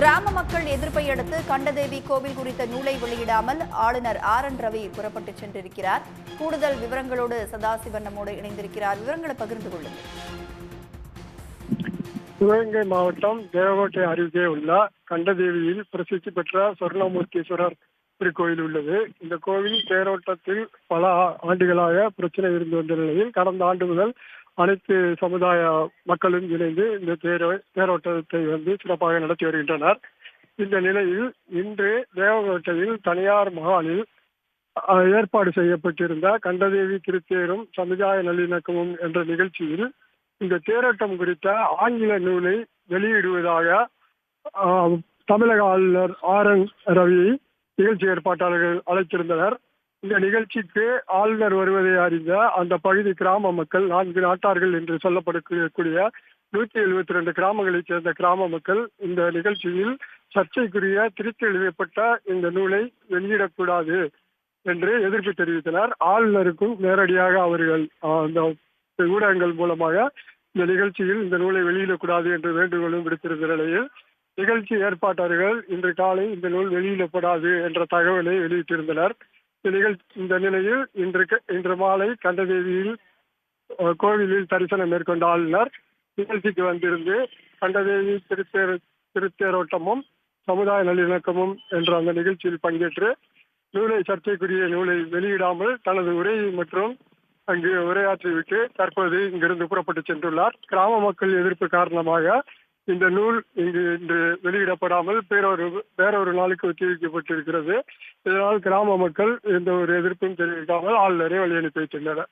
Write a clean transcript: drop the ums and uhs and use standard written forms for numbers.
கிராம மக்கள் எதிர்ப்பை அடுத்து கண்டதேவி கோவில் குறித்த நூலை வெளியிடாமல் ஆளுநர் RN ரவி புறப்பட்டு சென்றிருக்கிறார். கூடுதல் விவரங்களோடு சதாசிவன் நம்மோடு இணைந்திருக்கிறார். விவரங்களை பகிர்ந்து கொள்ளுங்கள். சிவகங்கை மாவட்டம் தேவகோட்டை அருகே உள்ள கண்டதேவியில் பிரசித்தி பெற்ற சொர்ணமூர்த்தீஸ்வரர் திருக்கோயில் உள்ளது. இந்த கோவில் தேரோட்டத்தில் பல ஆண்டுகளாக பிரச்சனை இருந்து வந்த நிலையில் கடந்த ஆண்டு முதல் அனைத்து சமுதாய மக்களும் இணைந்து இந்த தேரோட்டத்தை சிறப்பாக நடத்தி வருகின்றனர். இந்த நிலையில் இன்று தேவகோட்டையில் தனியார் மகாலில் ஏற்பாடு செய்யப்பட்டிருந்த கண்டதேவி திருத்தேரும் சமுதாய நல்லிணக்கமும் என்ற நிகழ்ச்சியில் இந்த தேரோட்டம் குறித்த ஆங்கில நூலை வெளியிடுவதாக தமிழக ஆளுநர் RN ரவி நிகழ்ச்சி ஏற்பாட்டாளர்கள் அழைத்திருந்தனர். இந்த நிகழ்ச்சிக்கு ஆளுநர் வருவதை அறிந்த அந்த பகுதி கிராம மக்கள் 4 நாட்டார்கள் என்று சொல்லப்படக்கூடிய 172 கிராமங்களைச் சேர்ந்த கிராம மக்கள் இந்த நிகழ்ச்சியில் சர்ச்சைக்குரிய திருத்தி எழுதப்பட்ட இந்த நூலை வெளியிடக்கூடாது என்று எதிர்ப்பு தெரிவித்தனர். ஆளுநருக்கும் நேரடியாக அவர்கள் அந்த ஊடகங்கள் மூலமாக இந்த நிகழ்ச்சியில் இந்த நூலை வெளியிடக்கூடாது என்று வேண்டுகோளும் விடுத்திருந்த நிலையில் நிகழ்ச்சி ஏற்பாட்டாளர்கள் இன்று காலை இந்த நூல் வெளியிடப்படாது என்ற தகவலை வெளியிட்டிருந்தனர். இந்த நிலையில் இன்று மாலை கண்டதேவியில் கோவிலில் தரிசனம் மேற்கொண்ட ஆளுநர் நிகழ்ச்சிக்கு வந்திருந்து கண்டதேவி திருத்தேரோட்டமும் சமுதாய நல்லிணக்கமும் என்ற அந்த நிகழ்ச்சியில் பங்கேற்று சர்ச்சைக்குரிய நூலை வெளியிடாமல் தனது உரை மற்றும் அங்கு உரையாற்றிவிட்டு தற்போது இங்கிருந்து புறப்பட்டு சென்றுள்ளார். கிராம மக்கள் எதிர்ப்பு காரணமாக இந்த நூல் இன்று வெளியிடப்படாமல் வேறொரு நாளுக்கு ஒத்திவைக்கப்பட்டிருக்கிறது. இதனால் கிராம மக்கள் எந்த ஒரு எதிர்ப்பும் தெரிவிக்காமல் ஆளுநரை வழி அனுப்பி வைத்துள்ளனர்.